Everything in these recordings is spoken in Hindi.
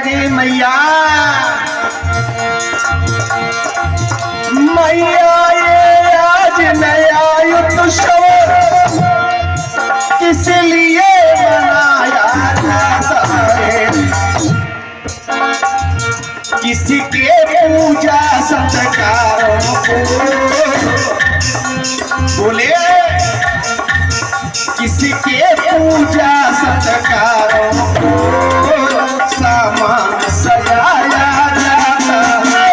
लगे मैया मैया ये आज नया उत्सव किस लिए मनाया जाता है, किसी के पूजा सत्कारों को बोले, किसी के पूजा सत्कारों को सामान सजाया जाता है।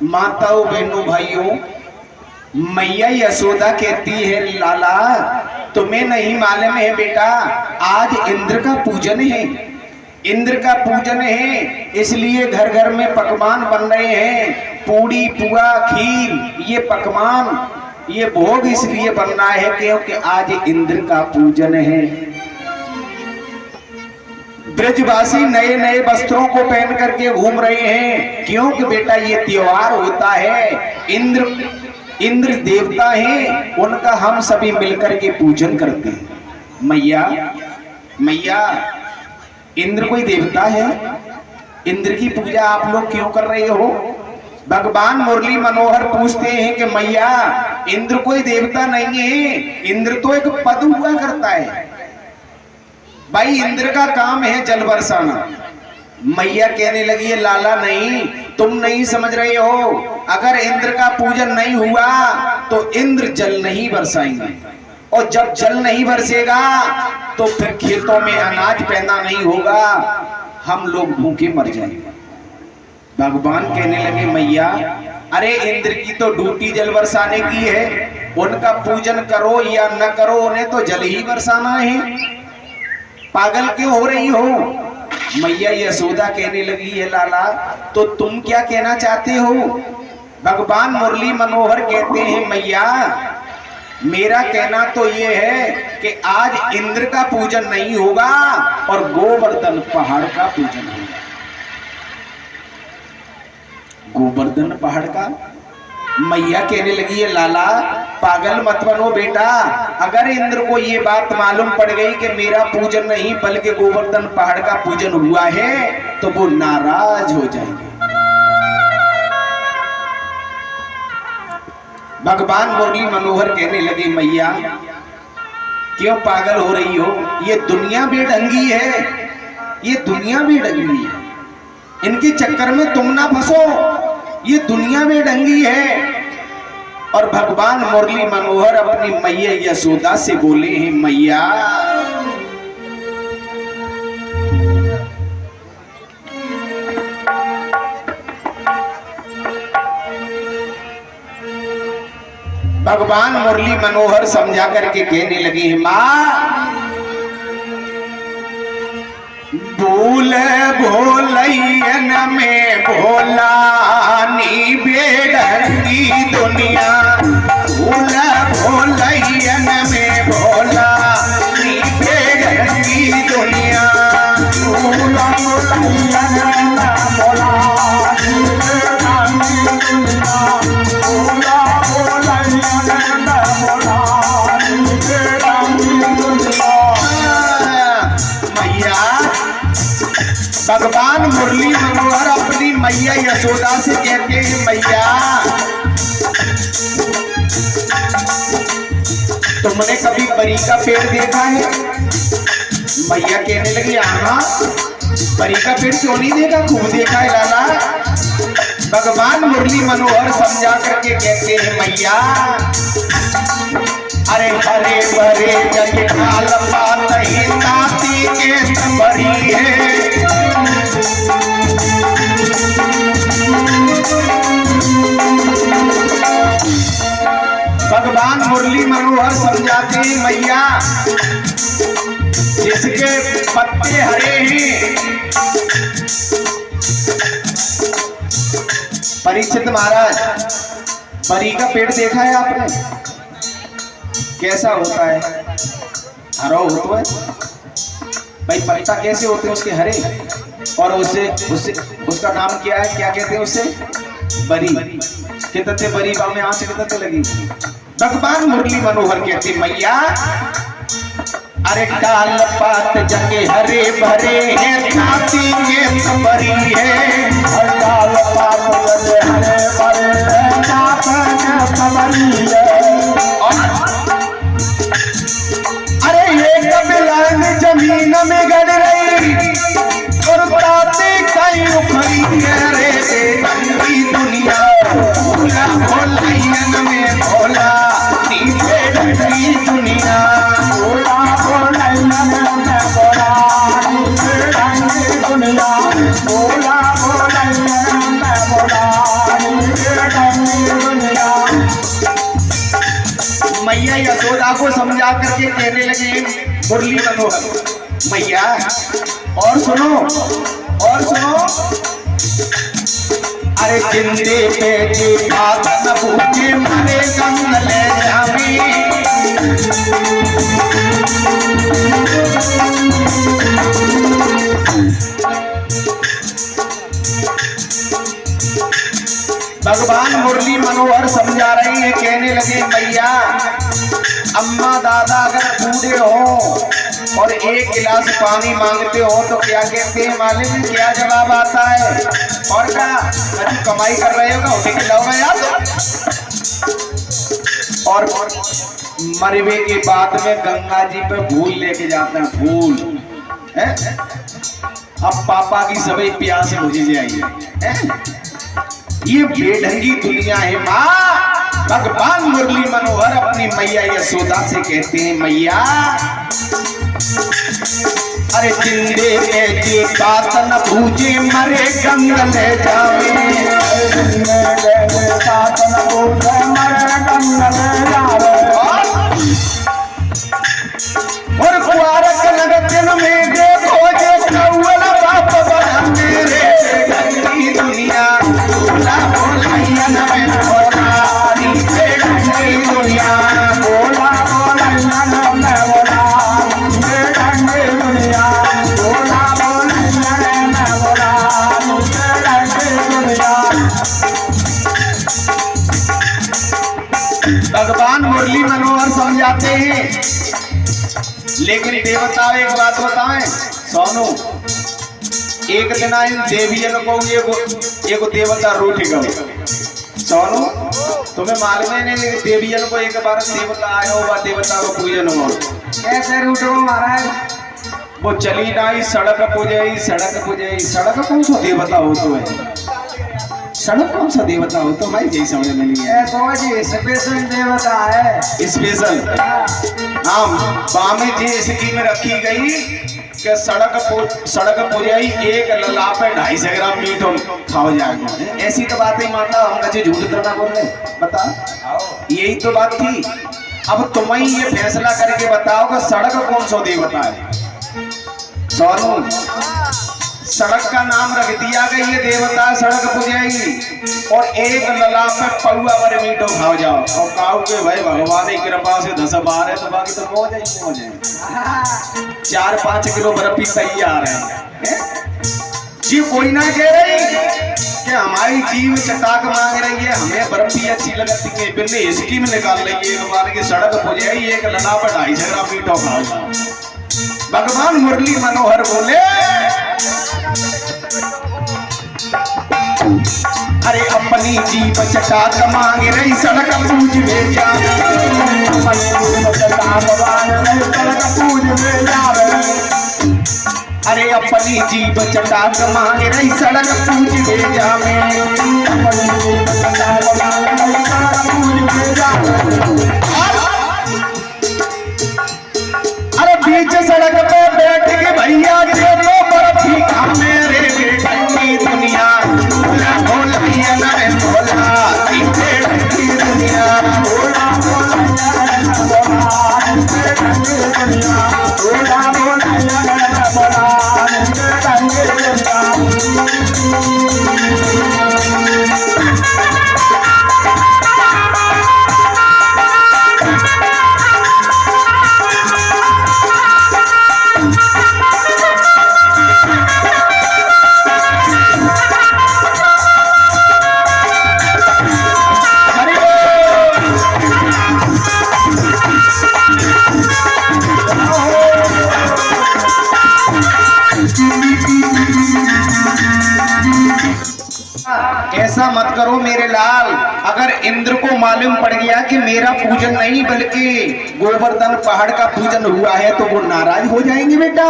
माताओं बहनों भाइयों, मैया यशोदा कहती है लाला तुम्हें नहीं मालूम है बेटा, आज इंद्र का पूजन है, इंद्र का पूजन है, इसलिए घर घर में पकवान बन रहे हैं, पूड़ी पुआ खीर, ये पकवान ये भोग इसलिए बन रहा है क्योंकि आज इंद्र का पूजन है। ब्रजवासी नए नए वस्त्रों को पहन करके घूम रहे हैं, क्योंकि बेटा ये त्योहार होता है, इंद्र देवता हैं, उनका हम सभी मिलकर के पूजन करते हैं। मैया मैया इंद्र कोई देवता है, इंद्र की पूजा आप लोग क्यों कर रहे हो? भगवान मुरली मनोहर पूछते हैं कि मैया इंद्र कोई देवता नहीं है, इंद्र तो एक पद हुआ करता है भाई, इंद्र का काम है जल बरसाना। मैया कहने लगी है लाला नहीं, तुम नहीं समझ रहे हो, अगर इंद्र का पूजन नहीं हुआ तो इंद्र जल नहीं बरसाएंगे, और जब जल नहीं बरसेगा तो फिर खेतों में अनाज पैदा नहीं होगा, हम लोग भूखे मर जाएंगे। भगवान कहने लगे मैया अरे इंद्र की तो ड्यूटी जल बरसाने की है, उनका पूजन करो या न करो उन्हें तो जल ही बरसाना है, पागल क्यों हो रही हो? मैया यशोदा कहने लगी है लाला तो तुम क्या कहना चाहते हो? भगवान मुरली मनोहर कहते हैं मैया मेरा कहना तो ये है कि आज इंद्र का पूजन नहीं होगा और गोवर्धन पहाड़ का पूजन होगा। गोवर्धन पहाड़ का? मैया कहने लगी है लाला पागल मत बनो बेटा, अगर इंद्र को ये बात मालूम पड़ गई कि मेरा पूजन नहीं बल्कि गोवर्धन पहाड़ का पूजन हुआ है तो वो नाराज हो जाएंगे। भगवान मुरली मनोहर कहने लगे मैया क्यों पागल हो रही हो, ये दुनिया बेढंगी है, ये दुनिया बेढंगी है, इनके चक्कर में तुम ना फंसो, ये दुनिया बेढंगी है। और भगवान मुरली मनोहर अपनी मैया यशोदा से बोले हैं मैया भगवान मुरली मनोहर समझा करके कहने लगे हैं माँ भूल भोलैयन में भोला नी बेढंगी दुनिया, भूल भोलैयन में भोला नी बेढंगी दुनिया, भूला भोलैयन में भोला नी बेढंगी दुनिया, भूला भोलैयन में भोला नी बेढंगी दुनिया। मैया भगवान मुरली मनोहर अपनी मैया यशोदा से कहते हैं मैया तुमने कभी परी का पेड़ देखा है? मैया कहने लगी हाँ परी का पेड़ क्यों नहीं देखा, खूब देखा है लाला। भगवान मुरली मनोहर समझा करके कहते हैं मैया अरे हरे भरे जंगल पात ही ताती के परी है, भगवान मुरली मनोहर समझाते हैं मैया जिसके पत्ते हरे हैं। परीक्षित महाराज परी का पेड़ देखा है आपने? कैसा होता है? हरा होता है भाई, पत्ता कैसे होते हैं उसके हरे? और उसे उससे उसका नाम क्या है, क्या कहते हैं उसे? बरी। कितने बरी गांव में आंच कितने लगी। भगवान मुरली मनोहर कहते मैया अरे डाल पात जगे हरे भरे हैं, नाती में सबरी है। डाल पात जगे हरे भरे हैं, नाती में सबरी है। अरे ये कबिलान जमीन में गड़ रही और ताती कई उखड़ी है रे बेढंगी दुनिया। भोला भोला में भोला नीचे ढंगी दुनिया। भोला भोला में भोला नीचे ढंगी दुनिया। भोला भोला में भोला नीचे ढंगी दुनिया। मैया यशोदा को समझा करके कहने लगे मुरली मनोहर मैया और सुनो और सुनो। अरे जिंदे पे जी बात न भूखे मरे गंग ले जावी। भगवान मुरली मनोहर समझा रहे हैं, कहने लगे मैया अम्मा दादा अगर बूढ़े हो और एक गिलास पानी मांगते हो तो क्या कहते हैं मालूम? क्या जवाब आता है? और क्या अभी कमाई कर रहे हो उठे खिलाओगे यार। और मरवे के बाद में गंगा जी पे फूल लेके जाते हैं, फूल है? अब पापा की सभी प्यास बुझ जाएगी। ये बेढंगी दुनिया है माँ। भगवान मुरली मनोहर अपनी मैया यशोदा से कहते हैं मैया अरे जिंदे में जी बात न भूजे मरे गंग ले जावे। बात न भूजे मरे गंग ले जावे। और कुआरक लगन में देखो जे कौवल बाप बना मेरे बेढंगी दुनिया। भोला भोला में भोला नीचे ढंगी दुनिया। भोला भोला में भोला नीचे ढंगी दुनिया। भोला भोला में भोला नीचे ढंगी दुनिया। भगवान मुरली मनोहर समझाते हैं लेकिन देवता एक बात बताएं सोनू। एक दिन इन देवियन को एगो देवता रूठ गए। सोनू तुम्हें मालूम है नहीं देवियन को एक बार देवता आया होगा, देवता को पूजन हुआ। कैसे रूठो महाराज? वो चली नाई सड़क पूजाई सड़क पूजाई। सड़क कौन सा देवता हो तो है? सड़क कौन सा देवता हो तो भाई यही समझ में नहीं है। स्पेशल देवता है स्पेशल। हाँ बामे जी स्कीम रखी गई कि सड़क पुजाई एक लला पे 250 ग्राम मीट खाओ जाएगा। ऐसी तो बात ही मानता हम कच्चे झूठ तो ना बोल रहे बता। यही तो बात थी। अब तुम ही ये फैसला करके बताओ कि सड़क कौन सा देवता है। सोनू सड़क का नाम रख दिया गया ये देवता सड़क पुजाई और एक लला पे पौआ भर मीठो खाओ जाओ और काऊ के भाई भगवान की कृपा से 10 बार है तो बाकी तो मौज है। 4-5 किलो बर्फी तैयार है जी। कोई ना कह रही कि हमारी जीव चटाक मांग रही है हमें बर्फी अच्छी लगती है बिन्ने स्कीम निकाल रही है एक बार की सड़क पुजाई एक लला पे 250 ग्राम मीठो खाओ जाओ। भगवान मुरली मनोहर बोले अरे अपनी जीव चटाक मांग रही सड़क पूज में जावे। अपनी जीव चटाक मांग रही सड़क पूज में जावे। अरे अपनी जीव चटाक मांग रही सड़क पूज में जावे। अपनी जीव चटाक मांग रही सड़क पूज में जावे। अरे बीच सड़क पे बैठ के भैया के लो बर्फी खा मेरे बेढंगी दुनिया। भोला भोला में भोला नीचे ढंगी दुनिया। भोला भोला में भोला नीचे ढंगी दुनिया। भोला भोला में भोला नीचे ढंगी दुनिया। ऐसा मत करो मेरे लाल। अगर इंद्र को मालूम पड़ गया कि मेरा पूजन नहीं बल्कि गोवर्धन पहाड़ का पूजन हुआ है तो वो नाराज हो जाएंगे बेटा।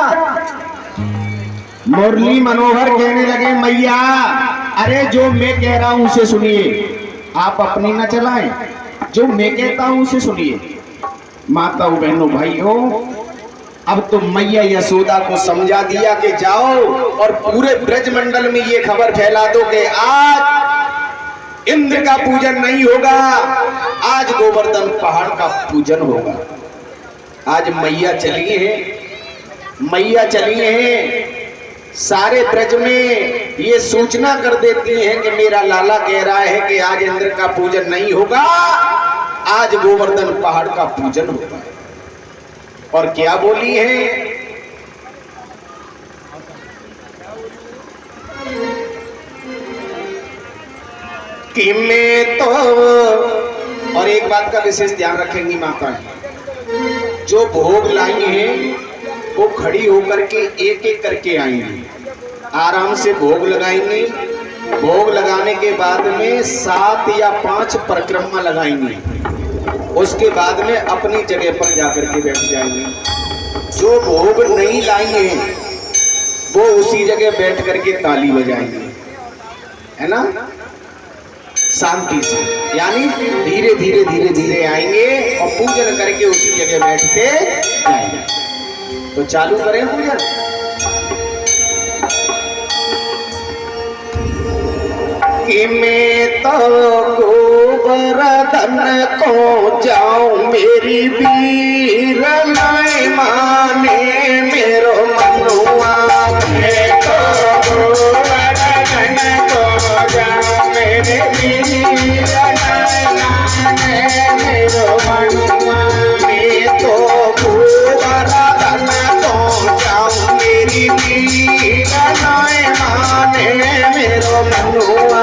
मुरली मनोहर कहने लगे मैया अरे जो मैं कह रहा हूं उसे सुनिए, आप अपनी ना चलाएं, जो मैं कहता हूं उसे सुनिए। माताओं बहनों भाइयों, अब तो मैया यशोदा को समझा दिया कि जाओ और पूरे ब्रजमंडल में ये खबर फैला दो कि आज इंद्र का पूजन नहीं होगा, आज गोवर्धन पहाड़ का पूजन होगा। आज मैया चली है, मैया चली है, सारे ब्रज में ये सूचना कर देती हैं कि मेरा लाला कह रहा है कि आज इंद्र का पूजन नहीं होगा, आज गोवर्धन पहाड़ का पूजन होगा। और क्या बोली है कि मैं तो, और एक बात का विशेष ध्यान रखेंगी माता, जो भोग लाई हैं वो खड़ी होकर के एक एक करके आएंगी, आराम से भोग लगाएंगे। भोग लगाने के बाद में 7 या 5 परिक्रमा लगाएंगे, उसके बाद में अपनी जगह पर जाकर के बैठ जाएंगे। जो भोग नहीं लाएंगे वो उसी जगह बैठ करके ताली बजाएंगे, है ना, शांति से, यानी धीरे धीरे धीरे धीरे आएंगे और पूजन करके उसी जगह बैठते जाएंगे। तो चालू करें पूजन। कि मैं तो गोवर्धन को जाऊं मेरी वीर नाय माने मेरो मनुआ। मैं तो गोवर्धन को जाऊं मेरी वीर नाय माने मेरो मनुआ। मैं तो गोवर्धन को जाऊं मेरी वीर नाय माने मेरो मनुआ।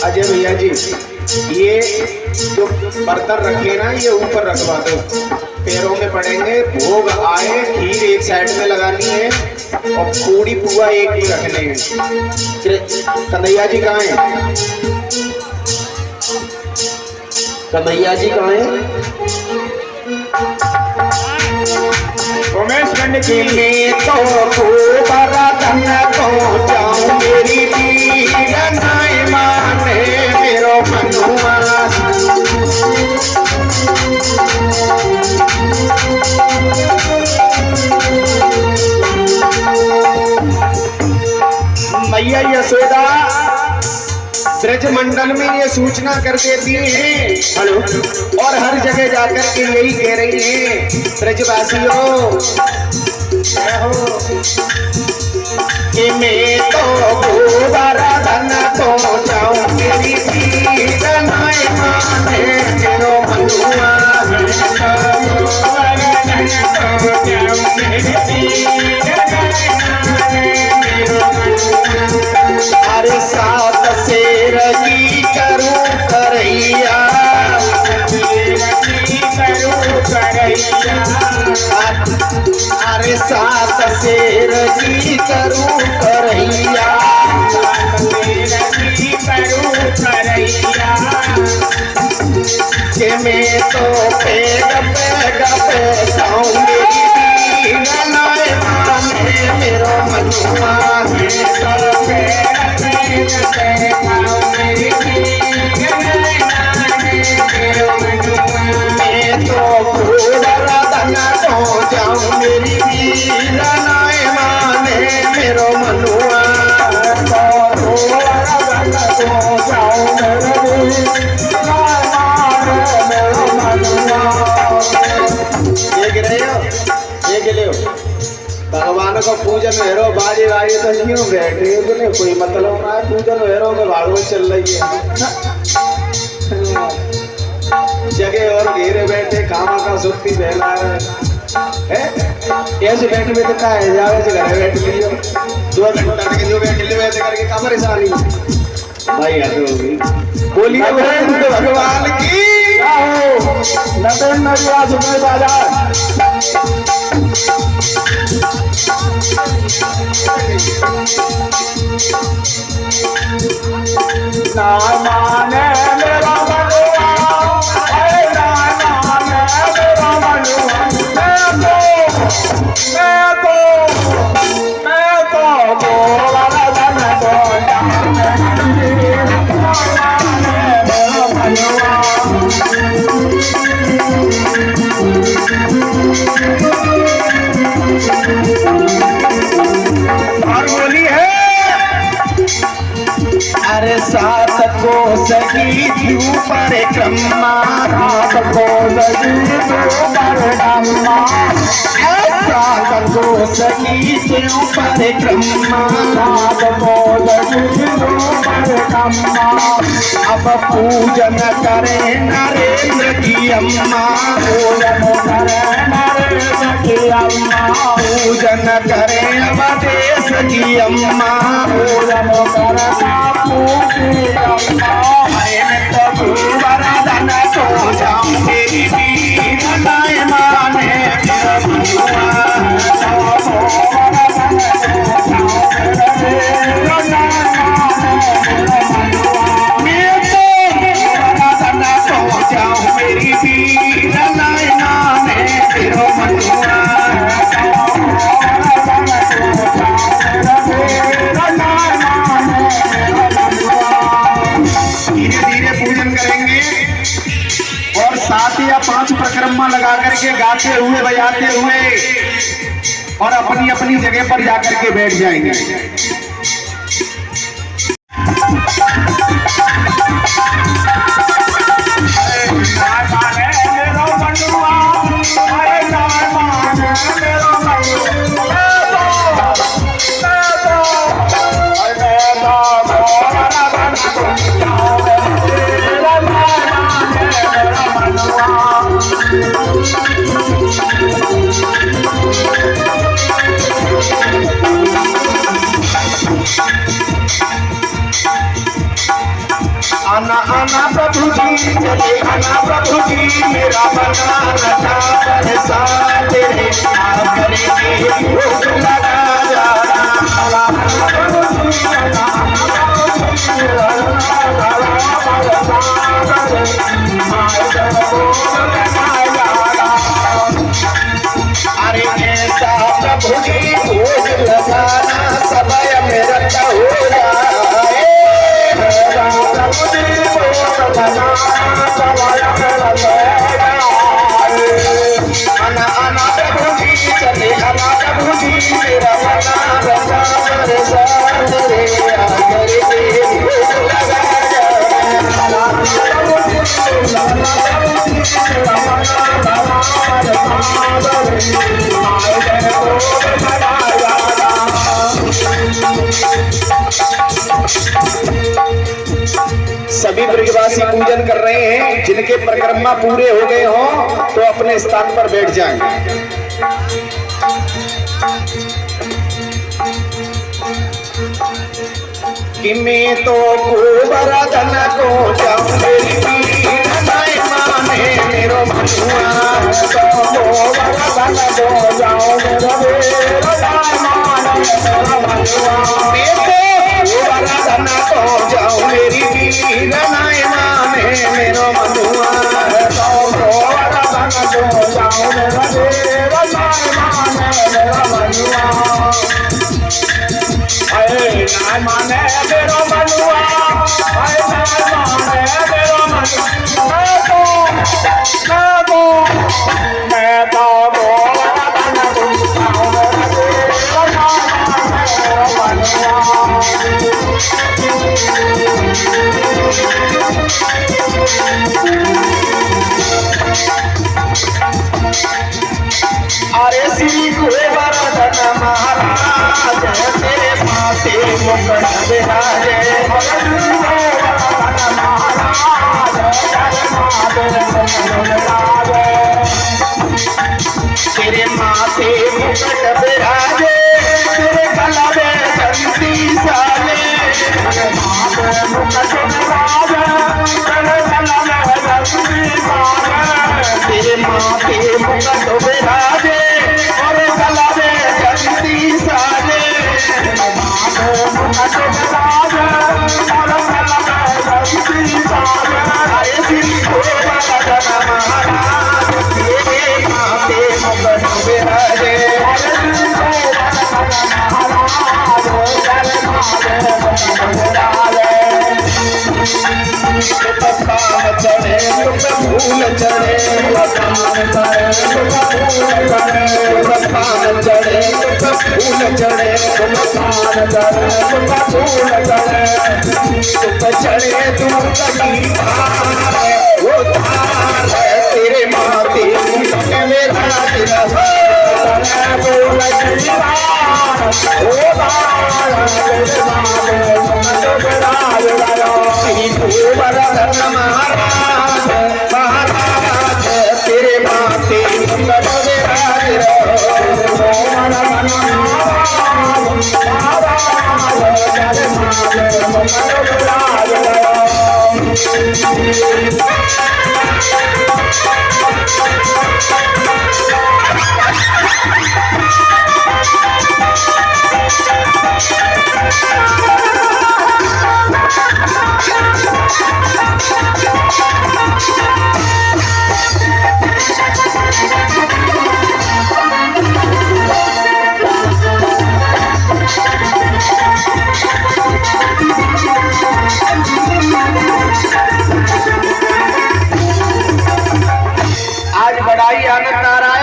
अजय भैया जी, ये जो बर्तन रखे ना ये ऊपर रखवा दो, पैरों में पड़ेंगे। भोग आए, खीर एक साइड में लगानी है और पूड़ी पुआ एक में रखने हैं। कन्हैया जी कहाँ हैं? कन्हैया जी कहाँ हैं? के लिए तो गोवर्धन को जाऊं मेरी वीर नाय माने मेरो मनुआ। मैया यशोदा ब्रजमंडल में ये सूचना कर देती है, हेलो, और हर जगह जाकर के यही कह रही है, ब्रजवासियों कि मैं तो गोवर्धन को जाऊं मेरी वीर नाय माने मेरो मनुआ। अरे सात शेर की करूं करैया, अरे सात शेर की करूं करैया, कि मैं तो पेड़ पेड़ पे जाऊं मेरी वीर नाय माने मेरो मनुआ। मैं तो गोवर्धन को जाऊं मेरी वीर नाय माने मेरो मनुआ। गोवर्धन को जाऊं मेरी वीर नाय माने मेरो मनुआ। भगवान को पूजन हेरो बाजी बाजी तो क्यों बैठे बोले कोई मतलब ना है पूजन हेरो में भागवत चल रही है जगह और घेरे बैठे कामा का सुक्ति बहला है ऐसे बैठे बैठे का है जावे से घर बैठ लियो 2 घंटा के जो बैठ लियो ऐसे करके का परेशानी भाई हद होगी बोलिए भगवान की नटन नटवा सुबह बाजार ना माने मेरा बलुआ ना माने मेरा बलुआ मैं तो बोला ना तो अरे सात को सगी क्यों परिक्रमा सात को सगी क्यों परिक्रमा सात को सगी क्यों परिक्रमा सात को सगी क्यों परिक्रमा अब पूजन करे नरेंद्र की अम्मा पूजन करे नरेंद्र की अम्मा पूजन करे अवधेश की अम्मा पूजन करे मैं तो वरदान को जाऊं मेरी बीन नाय माने मेरी बीन नाय माने तेरो मनुआ और 7 या 5 परिक्रमा लगा करके गाते हुए बजाते हुए और अपनी अपनी जगह पर जाकर के बैठ जाएंगे। आना आना प्रभु जी चले आना प्रभु जी मेरा बना नशा बरसा तेरे नाम करेंगे भूख लगा जाना प्रभु जी आना अरे ऐसा प्रभु जी भोग लगाना समय मेरा हो जाए आना आना प्रभु जी चले आना प्रभु जी मेरा मना रसा रसा रे सभी ब्रजवासी पूजन कर रहे हैं। जिनके परिक्रमा पूरे हो गए हों तो अपने स्थान पर बैठ जाएं। कि मैं तो गोवर्धन को जाऊं मेरी पीर नाय माने मेरो मनुआ तो गोवर्धन को जाऊं मेरो नाय माने मेरो मनुआ मैं तो गोवर्धन को जाऊं मेरी पीर नाय माने मेरो मनुआ तो गोवर्धन को जाऊं मेरो नाय माने मेरो मनुआ नाय माने मेरो मनुआ नाय माने मेरो मनुआ मैं तो गोवर्धन को जाऊं मेरो मनुआ अरे श्री मुकुट विराजे तेरे माथे मुकुट विराजे तेरे गला में बंसी साले मुकुट विराजे तेरे गला में बंसी साले तेरे माथे मुकुट विराजे और गला में बंसी साले मुकुट विराजे और गला में बंसी साले आए श्री गोवर्धन महाराज तेरे माथे मुकुट विराजे चढ़े फूल चढ़े चढ़े फूल चढ़े चढ़े तुम वो धार तेरे माथे मेरा श्री गोवर्धन महाराज महाराज तेरे माथे मुकुट विराजे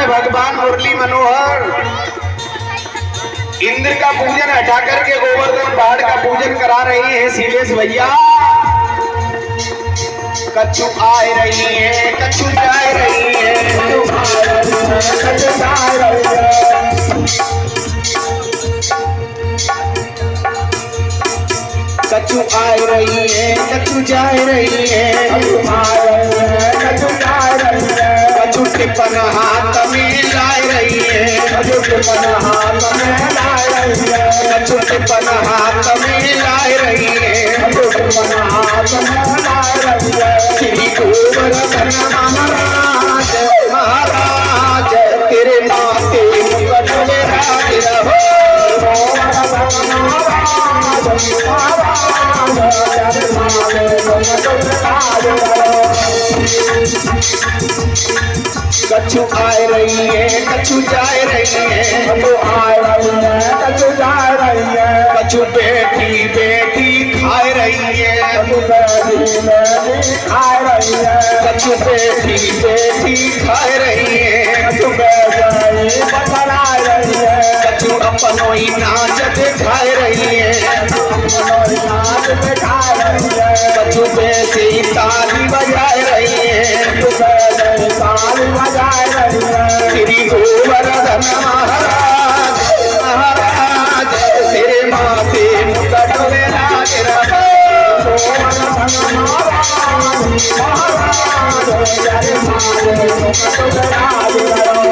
भगवान मुरली मनोहर इंद्र का पूजन हटा करके गोवर्धन पहाड़ का पूजन करा रही है शीलेश भैया। कछु आए रही है कछु जाए रही है कछु आए रही है कछु जाए रही है कछु टिपन हाथ में लाए रही है कछु टिपन हाथ में लाए रही है कछु टिपन हाथ में लाए रही है कछु टिपन हाथ में लाए रही है श्री गोवर्धन महाराज महाराज तेरे माथे मुकुट विराजे रहो कछु आए रही है कछु जाए रही है कछु आए रही है कछु जाए रही है कछु बेटी बेटी खाए रही है कछु बेटी बेटी खाए रही है कछु बेटी बेटी खाए रही है कछु बेटी बतलाए रही है कछु अपनो ही नाच दिखाए रही है नाच दिखाए रही है कछु बेटी ताली बजाए रही है ताली बजाए रही है श्री गोवर्धन महाराज महाराज तेरे माथे मुकुट विराजे रहो गोवर्धन महाराज तेरे माथे मुकुट विराजे रहो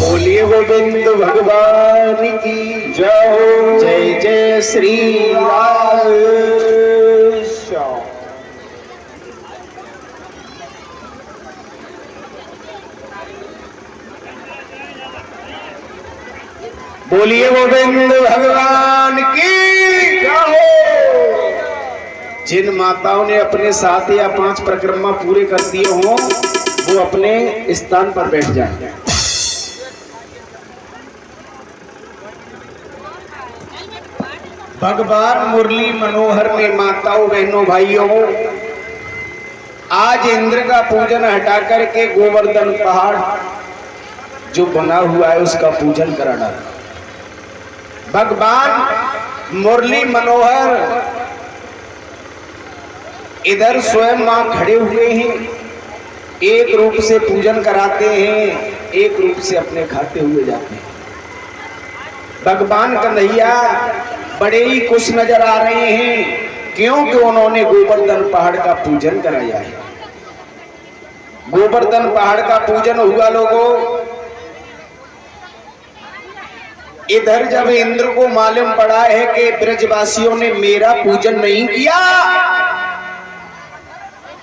बोलिए गोविंद भगवान की जय हो। जय जय श्री राम। बोलिए गोविंद भगवान की जय हो। जिन माताओं ने अपने 7 या 5 परिक्रमा पूरे कर दिए हों वो अपने स्थान पर बैठ जाए। भगवान मुरली मनोहर ने माताओं बहनों भाइयों आज इंद्र का पूजन हटा करके गोवर्धन पहाड़ जो बना हुआ है उसका पूजन करा डाला। भगवान मुरली मनोहर इधर स्वयं मां खड़े हुए हैं, एक रूप से पूजन कराते हैं, एक रूप से अपने खाते हुए जाते हैं। भगवान कन्हैया बड़े ही खुश नजर आ रहे हैं क्योंकि उन्होंने गोवर्धन पहाड़ का पूजन कराया है। गोवर्धन पहाड़ का पूजन हुआ लोगों। इधर जब इंद्र को मालूम पड़ा है कि ब्रजवासियों ने मेरा पूजन नहीं किया,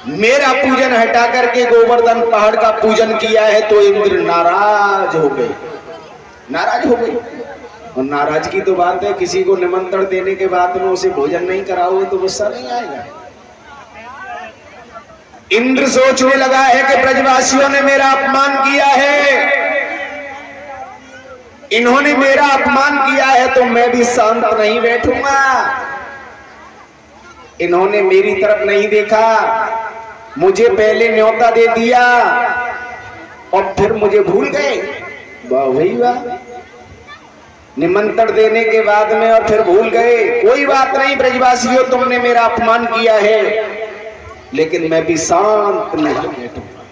मेरा पूजन हटा करके गोवर्धन पहाड़ का पूजन किया है, तो इंद्र नाराज हो गए। नाराज हो गए। और नाराजगी तो बात है, किसी को निमंत्रण देने के बाद में उसे भोजन नहीं कराओगे तो गुस्सा नहीं आएगा। इंद्र सोचने लगा है कि ब्रजवासियों ने मेरा अपमान किया है, इन्होंने मेरा अपमान किया है तो मैं भी शांत नहीं बैठूंगा। इन्होंने मेरी तरफ नहीं देखा, मुझे पहले न्योता दे दिया और फिर मुझे भूल गए। वाह भाई वाह, निमंत्रण देने के बाद में और फिर भूल गए। कोई बात नहीं ब्रजवासियों, तुमने मेरा अपमान किया है लेकिन मैं भी शांत नहीं बैठूंगा।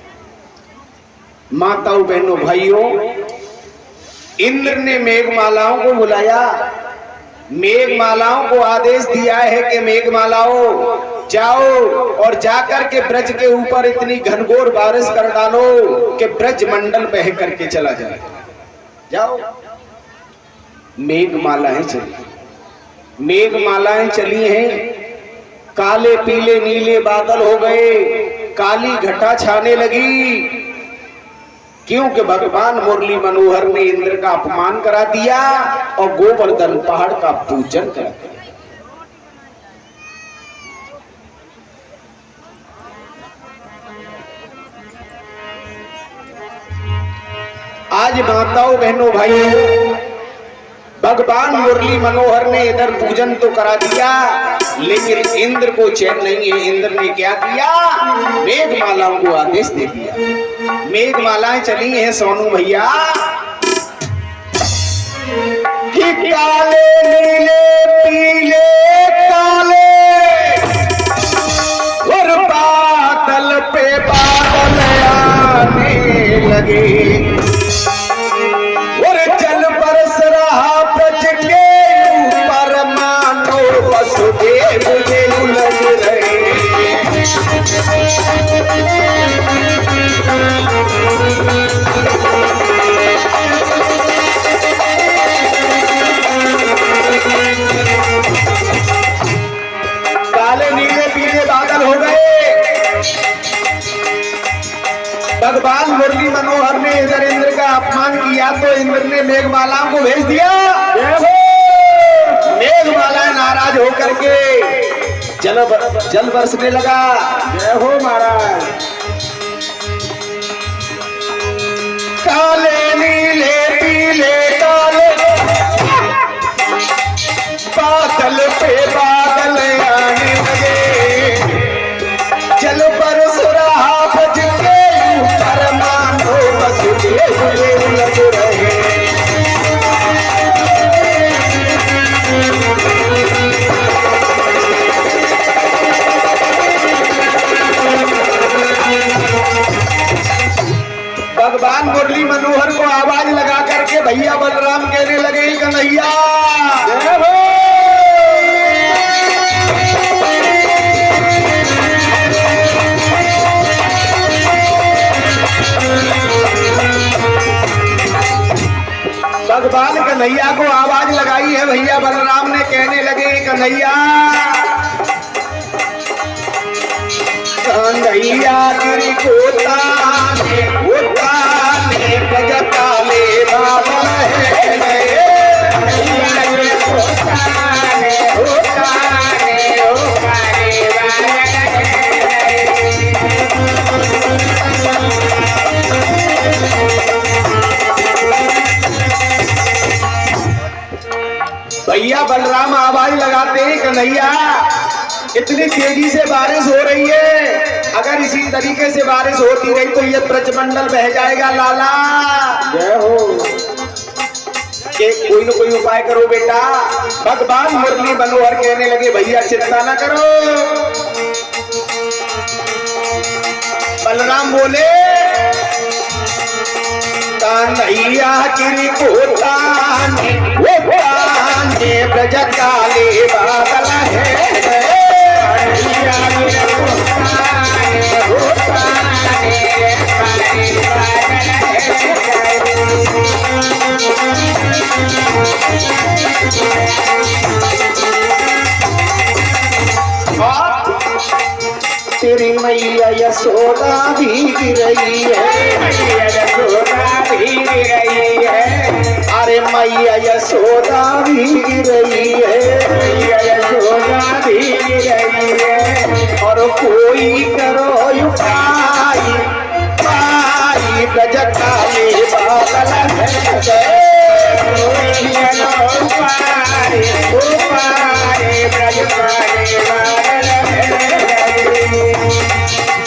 माताओं बहनों भाइयों, इंद्र ने मेघमालाओं को बुलाया, मेघमालाओं को आदेश दिया है कि मेघमालाओं जाओ और जाकर के ब्रज के ऊपर इतनी घनघोर बारिश कर डालो कि ब्रज मंडल बह करके चला जाए। जाओ। मेघमालाएं चली, मेघमालाएं चली हैं, काले पीले नीले बादल हो गए, काली घटा छाने लगी क्योंकि भगवान मुरली मनोहर ने इंद्र का अपमान करा दिया और गोवर्धन पहाड़ का पूजन करा दिया। आज माताओं बहनों भाइयों, भगवान मुरली मनोहर ने इधर पूजन तो करा दिया लेकिन इंद्र को चैन नहीं है। इंद्र ने क्या किया, मेघमालाओं को आदेश दे दिया। मेघमालाएं चली हैं सोनू भैया कि काले नीले पीले काले और बादल पे बादल आने लगे और जल बरस रहा ब्रज के ऊपर मानो वसुदेव देव लग रहे। काले नीले पीले बादल हो गए। भगवान मुरली मनोहर ने इधर इंद्र का अपमान किया तो इंद्र ने मेघमालाओं को भेज दिया। मेघमालाएं नाराज होकर के जल बरसने लगा। जय हो महाराज। काले नीले पीले काले बादल पे बादल आने लगे, जल बरस रहा ब्रज के ऊपर मानो वसुदेव देव लग रहे। भगवान मुरली मनोहर को आवाज लगा करके भैया बलराम कहने लगे, कन्हैया भगवान कन्हैया को आवाज लगाई है। भैया बलराम ने कहने लगे, कन्हैया कन्हैया गिरी गोता ने बजता ले बाबा है भैया बलराम आवाज लगा तेजी से बारिश हो रही है। अगर इसी तरीके से बारिश होती रही तो ये ब्रजमंडल बह जाएगा लाला। जय हो। कि कोई न कोई उपाय करो बेटा। भगवान मुरली मनोहर कहने लगे भैया चिंता न करो। बलराम बोले कान्हैया गिरी को ताने वो ताने ब्रज काले बादल है। कान्हैया गिरी को ताने वो ताने काले बादल तेरी मैया यशोदा भीग रही है। मैया यशोदा भीग रही है। अरे मैया यशोदा भीग रही है। मैया यशोदा भीग रही है। और कोई करो उपाय पाई गज काले बादल है।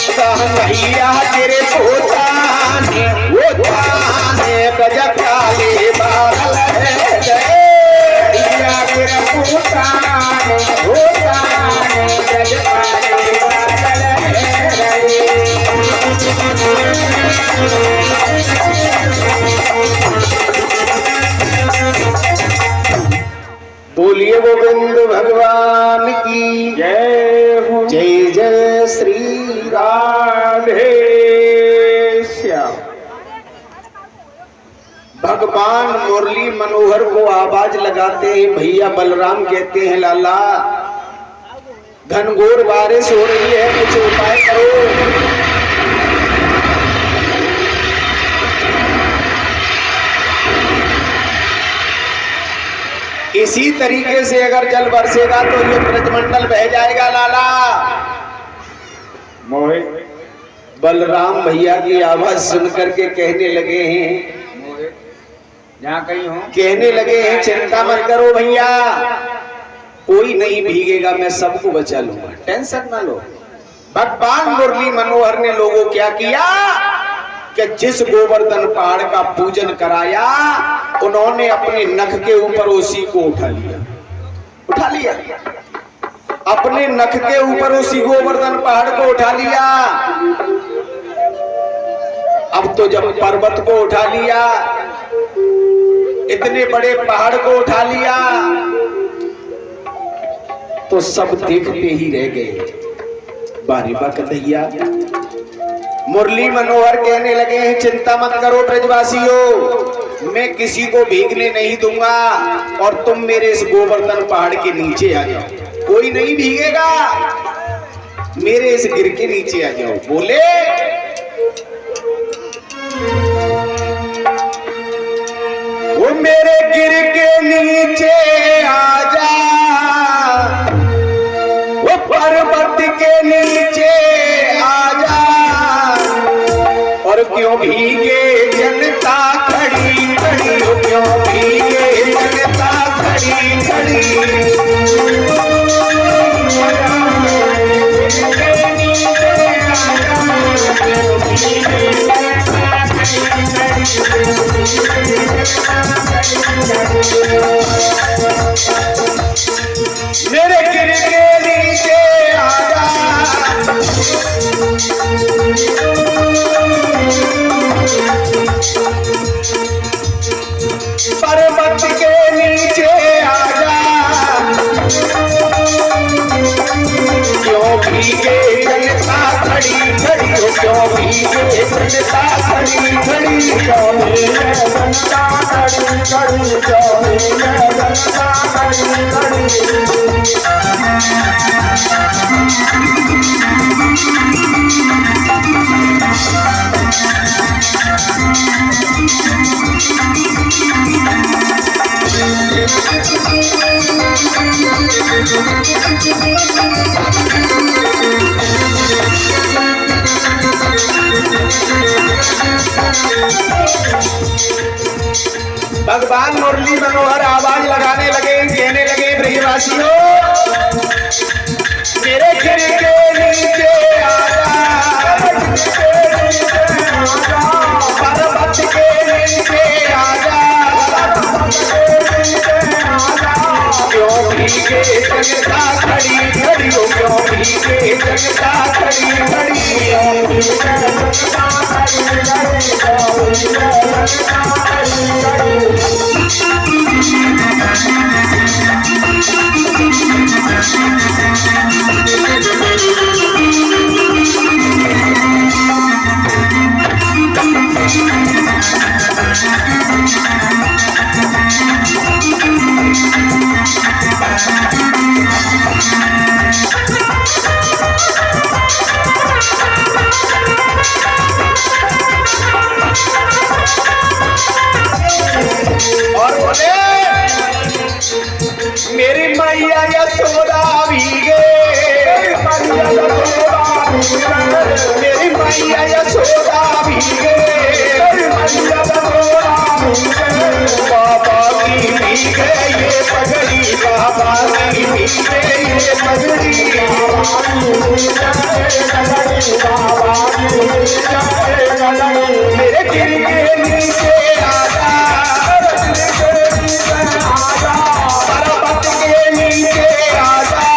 कन्हैया तेरे पोताने वो ताने ब्रज काले बादल है। कन्हैया तेरे पोताने वो ताने ब्रज काले बादल है। बोलिए गोविंद भगवान की जय हो। जय जय श्री राधे श्याम। भगवान मुरली मनोहर को आवाज लगाते हैं भैया। बलराम कहते हैं लाला घनघोर बारिश हो रही है, कुछ उपाय करो। इसी तरीके से अगर जल बरसेगा तो ये ब्रजमंडल बह जाएगा लाला। मोहित बलराम भैया की आवाज सुनकर के कहने लगे हैं, जहाँ कहीं हो कहने लगे हैं चिंता मत करो भैया, कोई नहीं भीगेगा, मैं सबको बचा लूंगा, टेंशन ना लो। भगवान मुरली मनोहर ने लोगों क्या किया कि जिस गोवर्धन पहाड़ का पूजन कराया उन्होंने अपने नख के ऊपर उसी को उठा लिया। अपने नख के ऊपर उसी गोवर्धन पहाड़ को उठा लिया। अब तो जब पर्वत को उठा लिया, इतने बड़े पहाड़ को उठा लिया, तो सब देखते ही रह गए। बारी बात कन्हैया मुरली मनोहर कहने लगे हैं चिंता मत करो ब्रजवासियों, मैं किसी को भीगने नहीं दूंगा और तुम मेरे इस गोवर्धन पहाड़ के नीचे आ जाओ, कोई नहीं भीगेगा, मेरे इस गिर के नीचे आ जाओ। बोले वो मेरे गिर के नीचे आ जा, वो पर्वत के नीचे आ जा, और क्यों भीगे जनता खड़ी खड़ी, क्यों भीगे जनता खड़ी खड़ी। मेरे गिर के नीचे आ जा, पर्वत के नीचे आ जा, क्यों भीगे जनता खड़ी खड़ी, क्यों भीगे जनता खड़ी खड़ी, क्यों भीगे जनता खड़ी खड़ी, क्यों भीगे जनता खड़ी खड़ी। भगवान मुरली मनोहर आवाज लगाने लगे, कहने लगे ब्रजवासियों मेरे गिर के नीचे आजा, पर्वत के नीचे आजा, क्यों भीगे जगता खड़ी खड़ी हो, क्यों भीगे जगता खड़ी खड़ी और बोले मेरी मैया यशोदा भीगे, मेरी मैया यशोदा भीगे, बाबा की भीगे ये पगड़ी, बाबा की भीगे ये पगड़ी, मेरे गिर के नीचे आजा, पर्वत के नीचे आजा,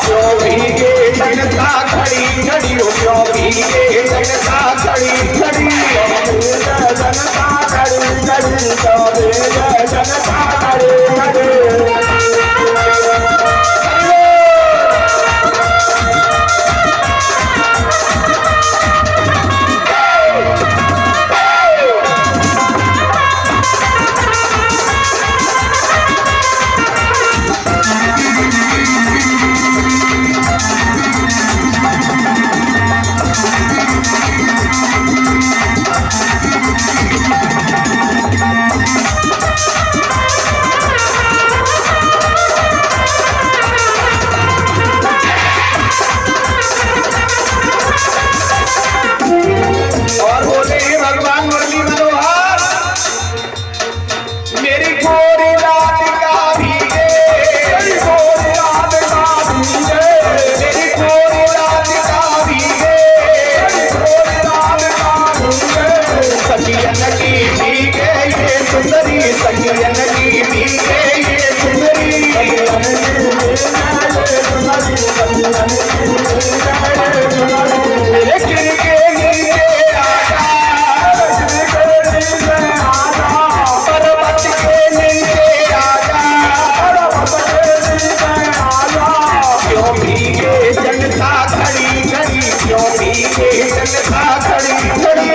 क्यों भीगे जनता खड़ी खड़ी हो, क्यों भीगे जनता खड़ी खड़ी, जनता खड़ी खड़ी, जनता खड़ी खड़ी। और बोले भगवान मुरली मनोहर, मेरी गोरी रात का भीगे, मेरी गोरी रात का भीगे, मेरी गोरी रात का भीगे, मेरी गोरी रात का भीगे, सखियन की भीगे ये सुंदरी, सखियन की भीगे ये सुंदरी, मेरे गिर के नीचे आजा, पर्वत के नीचे आजा, क्यों भीगे जनता खड़ी खड़ी, क्यों भीगे जनता खड़ी खड़ी,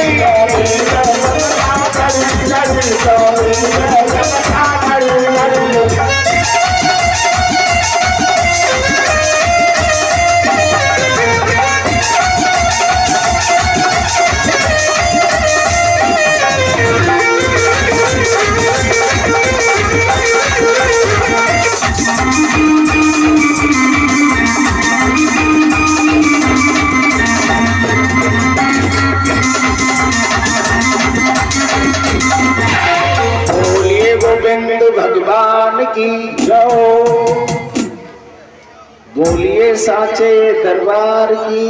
बोलिए गोविंद भगवान की जय, बोलिए साचे दरबार की।